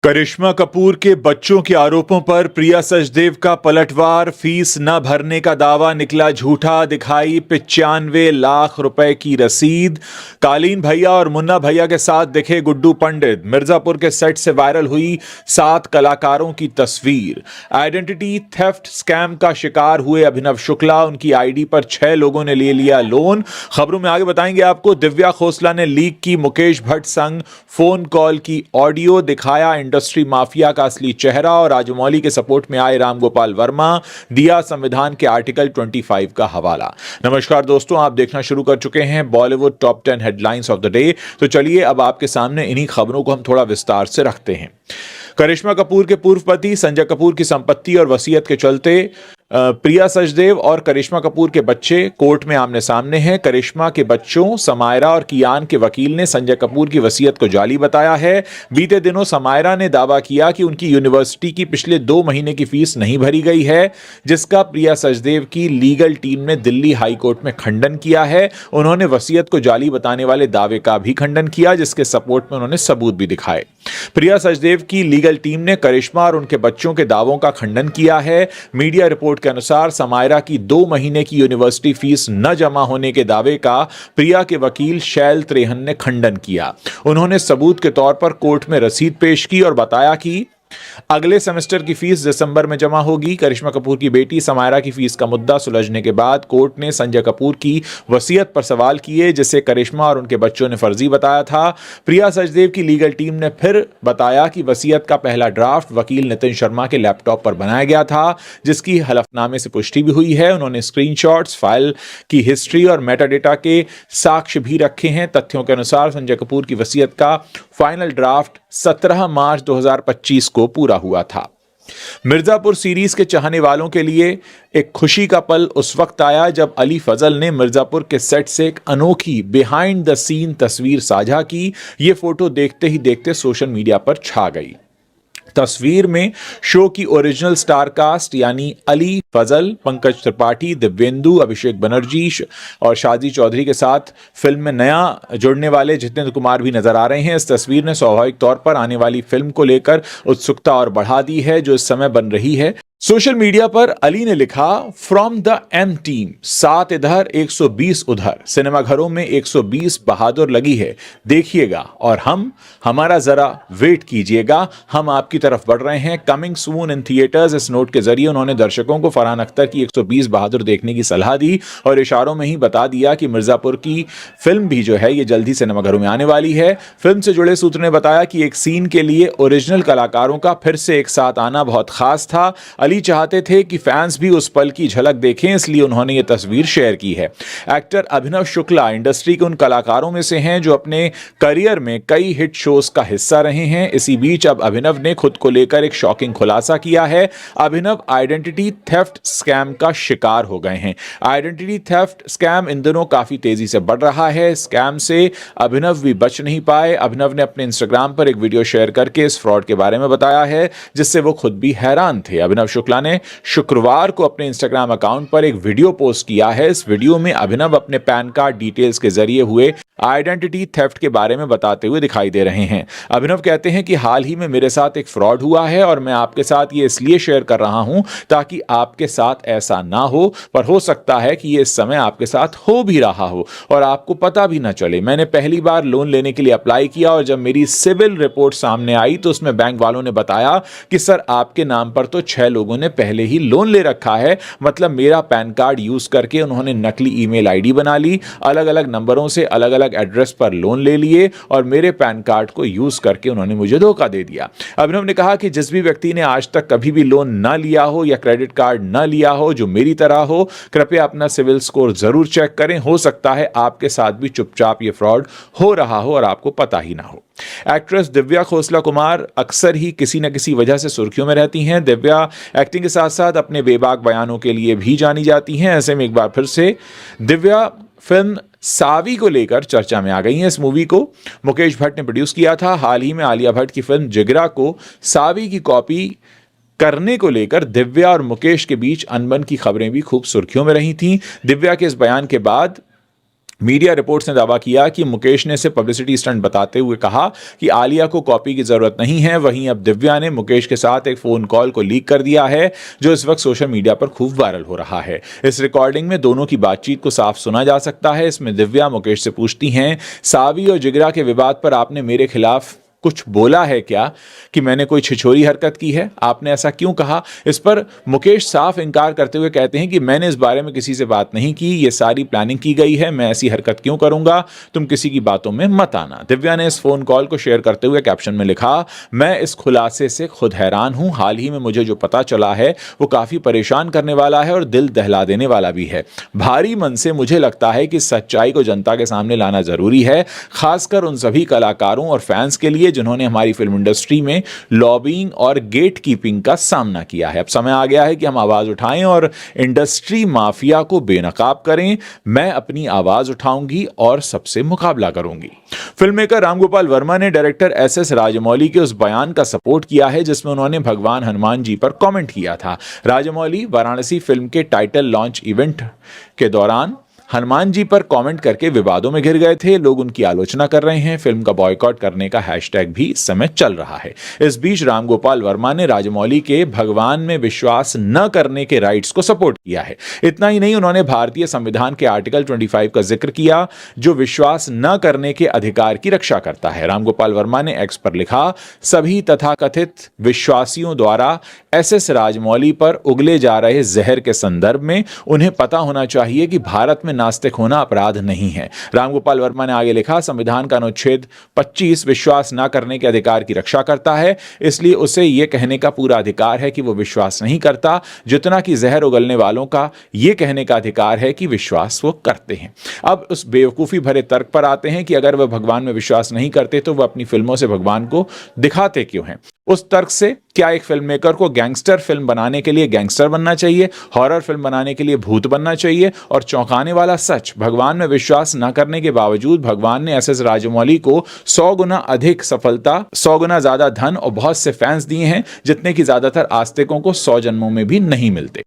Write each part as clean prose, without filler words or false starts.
करिश्मा कपूर के बच्चों के आरोपों पर प्रिया सचदेव का पलटवार। फीस न भरने का दावा निकला झूठा, दिखाई 95 लाख रुपए की रसीद। कालीन भैया और मुन्ना भैया के साथ दिखे गुड्डू पंडित। मिर्जापुर के सेट से वायरल हुई 7 कलाकारों की तस्वीर। आइडेंटिटी थेफ्ट स्कैम का शिकार हुए अभिनव शुक्ला, उनकी आईडी पर 6 लोगों ने ले लिया लोन। खबरों में आगे बताएंगे आपको। दिव्या खोसला ने लीक की मुकेश भट्ट संग फोन कॉल की ऑडियो, दिखाया इंडस्ट्री माफिया का असली चेहरा। और राजमौली के सपोर्ट में आए रामगोपाल वर्मा, दिया संविधान के आर्टिकल 25 का हवाला। नमस्कार दोस्तों, आप देखना शुरू कर चुके हैं Bollywood top 10 headlines of the day. तो चलिए अब आपके सामने इन्हीं खबरों को हम थोड़ा विस्तार से रखते हैं। करिश्मा कपूर के पूर्व पति संजय कपूर की संपत्ति और वसीयत के चलते प्रिया सचदेव और करिश्मा कपूर के बच्चे कोर्ट में आमने सामने हैं। करिश्मा के बच्चों समायरा और कियान के वकील ने संजय कपूर की वसीयत को जाली बताया है। बीते दिनों समायरा ने दावा किया कि उनकी यूनिवर्सिटी की पिछले 2 महीने की फीस नहीं भरी गई है, जिसका प्रिया सचदेव की लीगल टीम ने दिल्ली हाई कोर्ट में खंडन किया है। उन्होंने वसीयत को जाली बताने वाले दावे का भी खंडन किया, जिसके सपोर्ट में उन्होंने सबूत भी दिखाए। प्रिया सचदेव की लीगल टीम ने करिश्मा और उनके बच्चों के दावों का खंडन किया है। मीडिया रिपोर्ट के अनुसार समायरा की 2 महीने की यूनिवर्सिटी फीस न जमा होने के दावे का प्रिया के वकील शैल त्रेहन ने खंडन किया। उन्होंने सबूत के तौर पर कोर्ट में रसीद पेश की और बताया कि अगले सेमेस्टर की फीस दिसंबर में जमा होगी। करिश्मा कपूर की बेटी समायरा की फीस का मुद्दा सुलझने के बाद कोर्ट ने संजय कपूर की वसीयत पर सवाल किए, जिसे करिश्मा और उनके बच्चों ने फर्जी बताया था। प्रिया सचदेव की लीगल टीम ने फिर बताया कि वसीयत का पहला ड्राफ्ट वकील नितिन शर्मा के लैपटॉप पर बनाया गया था, जिसकी हलफनामे से पुष्टि भी हुई है। उन्होंने स्क्रीनशॉट्स, फाइल की हिस्ट्री और मेटाडेटा के साक्ष्य भी रखे हैं। तथ्यों के अनुसार संजय कपूर की वसीयत का फाइनल ड्राफ्ट 17 मार्च 2025 को पूरा हुआ था। मिर्जापुर सीरीज के चाहने वालों के लिए एक खुशी का पल उस वक्त आया जब अली फजल ने मिर्जापुर के सेट से एक अनोखी बिहाइंड द सीन तस्वीर साझा की। यह फोटो देखते ही देखते सोशल मीडिया पर छा गई। तस्वीर में शो की ओरिजिनल स्टार कास्ट यानी अली फजल, पंकज त्रिपाठी, दिव्येंदु, अभिषेक बनर्जी और शादी चौधरी के साथ फिल्म में नया जुड़ने वाले जितेंद्र कुमार भी नजर आ रहे हैं। इस तस्वीर ने स्वाभाविक तौर पर आने वाली फिल्म को लेकर उत्सुकता और बढ़ा दी है, जो इस समय बन रही है। सोशल मीडिया पर अली ने लिखा, फ्रॉम द एम टीम, 7 इधर 120 उधर, सिनेमाघरों में 120 बहादुर लगी है, देखिएगा और हमारा जरा वेट कीजिएगा, हम आपकी तरफ बढ़ रहे हैं, कमिंग सून इन थिएटर्स। इस नोट के जरिए उन्होंने दर्शकों को फरहान अख्तर की 120 बहादुर देखने की सलाह दी और इशारों में ही बता दिया कि मिर्जापुर की फिल्म भी जो है ये जल्दी सिनेमाघरों में आने वाली है। फिल्म से जुड़े सूत्र ने बताया कि एक सीन के लिए ओरिजिनल कलाकारों का फिर से एक साथ आना बहुत खास था। अली चाहते थे कि फैंस भी उस पल की झलक देखें, इसलिए उन्होंने ये तस्वीर शेयर की है। एक्टर अभिनव शुक्ला इंडस्ट्री के उन कलाकारों में से हैं जो अपने करियर में कई हिट शोज का हिस्सा रहे हैं। इसी बीच अब अभिनव ने खुद को लेकर एक शॉकिंग खुलासा किया है। अभिनव आइडेंटिटी थेफ्ट स्कैम का शिकार हो गए हैं। आइडेंटिटी थेफ्ट स्कैम इन दिनों काफी तेजी से बढ़ रहा है। स्कैम से अभिनव भी बच नहीं पाए। अभिनव ने अपने इंस्टाग्राम पर एक वीडियो शेयर करके इस फ्रॉड के बारे में बताया है, जिससे वो खुद भी हैरान थे। अभिनव शुक्ला ने शुक्रवार को अपने इंस्टाग्राम अकाउंट पर एक वीडियो पोस्ट किया है। इस वीडियो में अभिनव अपने पैन कार्ड डिटेल्स के जरिए हुए आइडेंटिटी थेफ्ट के बारे में बताते हुए दिखाई दे रहे हैं। अभिनव कहते हैं कि हाल ही में मेरे साथ एक फ्रॉड हुआ है और मैं आपके साथ ये इसलिए शेयर कर रहा हूं ताकि आपके साथ ऐसा ना हो, पर हो सकता है कि ये इस समय आपके साथ हो भी रहा हो और आपको पता भी ना चले। मैंने पहली बार लोन लेने के लिए अप्लाई किया और जब मेरी सिविल रिपोर्ट सामने आई तो उसमें बैंक वालों ने बताया कि सर आपके नाम पर तो 6 लोगों ने पहले ही लोन ले रखा है। मतलब मेरा पैन कार्ड यूज करके उन्होंने नकली ईमेल आईडी बना ली, अलग अलग नंबरों से अलग अलग एड्रेस पर लोन ले लिए और मेरे पैन कार्ड को यूज करके उन्होंने मुझे धोखा दे दिया। अभिनव ने कहा कि जिस भी व्यक्ति ने आज तक कभी भी लोन ना लिया हो या क्रेडिट कार्ड ना लिया हो जो मेरी तरह हो, कृपया अपना सिविल स्कोर जरूर चेक करें। हो सकता है आपके साथ भी चुपचाप ये फ्रॉड हो रहा हो और आपको पता ही ना हो। एक्ट्रेस दिव्या खोसला कुमार अक्सर ही किसी न किसी वजह से सुर्खियों में रहती हैं। दिव्या एक्टिंग के साथ साथ अपने बेबाक बयानों के लिए भी जानी जाती हैं। ऐसे में एक बार फिर से दिव्या फिल्म सावी को लेकर चर्चा में आ गई हैं। इस मूवी को मुकेश भट्ट ने प्रोड्यूस किया था। हाल ही में आलिया भट्ट की फिल्म जिगरा को सावी की कॉपी करने को लेकर दिव्या और मुकेश के बीच अनबन की खबरें भी खूब सुर्खियों में रही थीं। दिव्या के इस बयान के बाद मीडिया रिपोर्ट्स ने दावा किया कि मुकेश ने इसे पब्लिसिटी स्टंट बताते हुए कहा कि आलिया को कॉपी की जरूरत नहीं है। वहीं अब दिव्या ने मुकेश के साथ एक फोन कॉल को लीक कर दिया है जो इस वक्त सोशल मीडिया पर खूब वायरल हो रहा है। इस रिकॉर्डिंग में दोनों की बातचीत को साफ सुना जा सकता है। इसमें दिव्या मुकेश से पूछती हैं, सावी और जिगरा के विवाद पर आपने मेरे खिलाफ कुछ बोला है क्या, कि मैंने कोई छिछोरी हरकत की है, आपने ऐसा क्यों कहा। इस पर मुकेश साफ इनकार करते हुए कहते हैं कि मैंने इस बारे में किसी से बात नहीं की, ये सारी प्लानिंग की गई है, मैं ऐसी हरकत क्यों करूंगा, तुम किसी की बातों में मत आना। दिव्या ने इस फोन कॉल को शेयर करते हुए कैप्शन में लिखा, मैं इस खुलासे से खुद हैरान हूं। हाल ही में मुझे जो पता चला है वो काफी परेशान करने वाला है और दिल दहला देने वाला भी है। भारी मन से मुझे लगता है कि सच्चाई को जनता के सामने लाना जरूरी है, खासकर उन सभी कलाकारों और फैंस के लिए जिन्होंने हमारी फिल्म इंडस्ट्री में लॉबिंग और गेट कीपिंग का सामना किया है। अब समय आ गया है कि हम आवाज उठाएं और इंडस्ट्री माफिया को बेनकाब करें। मैं अपनी आवाज उठाऊंगी और सबसे मुकाबला करूंगी। फिल्म मेकर राम गोपाल वर्मा ने डायरेक्टर एस राजमौली के उस बयान का सपोर्ट किया है जिसमें उन्होंने भगवान हनुमान जी पर कमेंट किया था। राजमौली वाराणसी फिल्म के टाइटल लॉन्च इवेंट के दौरान हनुमान जी पर कमेंट करके विवादों में घिर गए थे। लोग उनकी आलोचना कर रहे हैं। फिल्म का बॉयकॉट करने का हैशटैग भी इस समय चल रहा है। इस बीच रामगोपाल वर्मा ने राजमौली के भगवान में विश्वास न करने के राइट्स को सपोर्ट किया है। इतना ही नहीं, उन्होंने भारतीय संविधान के आर्टिकल 25 का जिक्र किया जो विश्वास न करने के अधिकार की रक्षा करता है। रामगोपाल वर्मा ने एक्स पर लिखा, सभी तथाकथित विश्वासियों द्वारा एस राजमौली पर उगले जा रहे जहर के संदर्भ में उन्हें पता होना चाहिए कि भारत में नास्तिक होना अपराध नहीं है। रामगोपाल वर्मा ने आगे लिखा, संविधान का अनुच्छेद 25 विश्वास न करने के अधिकार की रक्षा करता है, इसलिए उसे यह कहने का पूरा अधिकार है कि वो विश्वास नहीं करता, जितना कि जहर उगलने वालों का यह कहने का अधिकार है कि विश्वास वो करते हैं। अब उस बेवकूफी भरे तर्क पर आते हैं कि अगर वह भगवान में विश्वास नहीं करते तो वह अपनी फिल्मों से भगवान को दिखाते क्यों हैं। उस तर्क से क्या एक फिल्म मेकर को गैंगस्टर फिल्म बनाने के लिए गैंगस्टर बनना चाहिए, हॉरर फिल्म बनाने के लिए भूत बनना चाहिए? और चौंकाने वाला सच, भगवान में विश्वास न करने के बावजूद भगवान ने एस राजमौली को 100 गुना अधिक सफलता, 100 गुना ज्यादा धन और बहुत से फैंस दिए हैं जितने कि ज्यादातर आस्तिकों को 100 जन्मों में भी नहीं मिलते।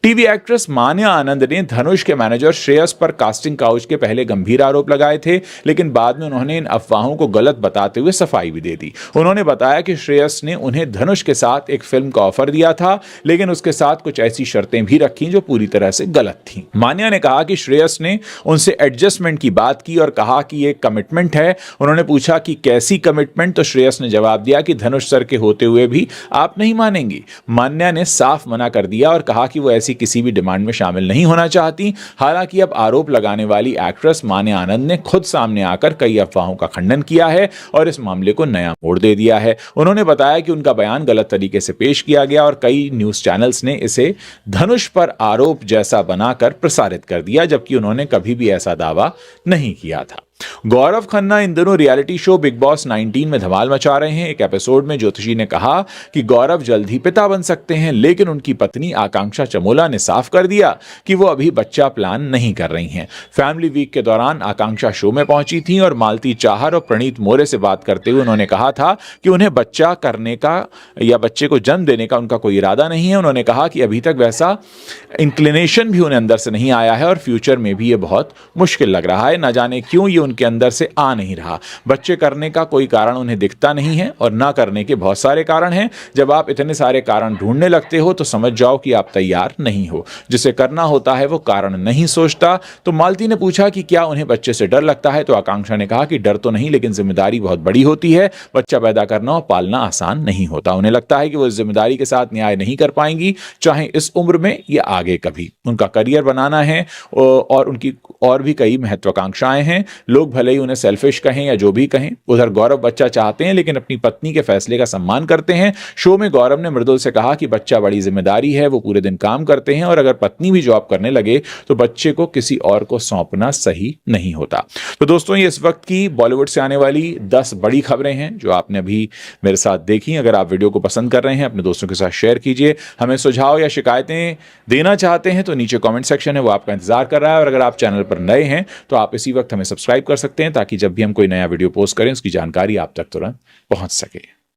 टीवी एक्ट्रेस मान्या आनंद ने धनुष के मैनेजर श्रेयस पर कास्टिंग काउच के पहले गंभीर आरोप लगाए थे, लेकिन बाद में उन्होंने इन अफवाहों को गलत बताते हुए सफाई भी दे दी। उन्होंने बताया कि श्रेयस ने उन्हें धनुष के साथ एक फिल्म का ऑफर दिया था, लेकिन उसके साथ कुछ ऐसी शर्तें भी रखी जो पूरी तरह से गलत थीं। मान्या ने कहा कि श्रेयस ने उनसे एडजस्टमेंट की बात की और कहा कि यह कमिटमेंट है। उन्होंने पूछा कि कैसी कमिटमेंट, तो श्रेयस ने जवाब दिया कि धनुष सर के होते हुए भी आप नहीं मानेंगी। मान्या ने साफ मना कर दिया और कहा कि वो ऐसी किसी भी डिमांड में शामिल नहीं होना चाहती। हालांकि अब आरोप लगाने वाली एक्ट्रेस मान्या आनंद ने खुद सामने आकर कई अफवाहों का खंडन किया है और इस मामले को नया मोड़ दे दिया है। उन्होंने बताया कि उनका बयान गलत तरीके से पेश किया गया और कई न्यूज चैनल्स ने इसे धनुष पर आरोप जैसा बनाकर प्रसारित कर दिया, जबकि उन्होंने कभी भी ऐसा दावा नहीं किया था। गौरव खन्ना इन दिनों रियलिटी शो बिग बॉस 19 में धमाल मचा रहे हैं। एक एपिसोड में ज्योतिषी ने कहा कि गौरव जल्द ही पिता बन सकते हैं, लेकिन उनकी पत्नी आकांक्षा चमोला ने साफ कर दिया कि वो अभी बच्चा प्लान नहीं कर रही हैं। फैमिली वीक के दौरान आकांक्षा शो में पहुंची थी और मालती चाहर और प्रणीत मोरे से बात करते हुए उन्होंने कहा था कि उन्हें बच्चा करने का या बच्चे को जन्म देने का उनका कोई इरादा नहीं है। उन्होंने कहा कि अभी तक वैसा इंक्लिनेशन भी उन्हें अंदर से नहीं आया है और फ्यूचर में भी ये बहुत मुश्किल लग रहा है। न जाने क्यों ये उनके अंदर से आ नहीं रहा। बच्चे करने का कोई कारण उन्हें दिखता नहीं है और ना करने के बहुत सारे कारण हैं। जब आप इतने सारे कारण ढूंढने लगते हो तो समझ जाओ कि आप तैयार नहीं हो। जिसे करना होता है वो कारण नहीं सोचता। तो मालती ने पूछा कि क्या उन्हें बच्चे से डर लगता है, तो आकांक्षा ने कहा कि डर तो नहीं, लेकिन जिम्मेदारी बहुत बड़ी होती है। बच्चा पैदा करना और पालना आसान नहीं होता। उन्हें लगता है कि वो इस जिम्मेदारी के साथ न्याय नहीं कर पाएंगी, चाहे इस उम्र में या आगे कभी। उनका करियर बनाना है और उनकी और भी कई महत्वाकांक्षाएं हैं। लोग भले ही उन्हें सेल्फिश कहें या जो भी कहें। उधर गौरव बच्चा चाहते हैं लेकिन अपनी पत्नी के फैसले का सम्मान करते हैं। शो में गौरव ने मृदुल से कहा कि बच्चा बड़ी जिम्मेदारी है, वो पूरे दिन काम करते हैं और अगर पत्नी भी जॉब करने लगे तो बच्चे को किसी और को सौंपना सही नहीं होता। तो दोस्तों, ये इस वक्त की बॉलीवुड से आने वाली 10 बड़ी खबरें हैं जो आपने अभी मेरे साथ देखी। अगर आप वीडियो को पसंद कर रहे हैं अपने दोस्तों के साथ शेयर कीजिए। हमें सुझाव या शिकायतें देना चाहते हैं तो नीचे कमेंट सेक्शन है, वो आपका इंतजार कर रहा है। और अगर आप चैनल पर नए हैं तो आप इसी वक्त हमें सब्सक्राइब कर सकते हैं ताकि जब भी हम कोई नया वीडियो पोस्ट करें उसकी जानकारी आप तक तुरंत पहुंच सके।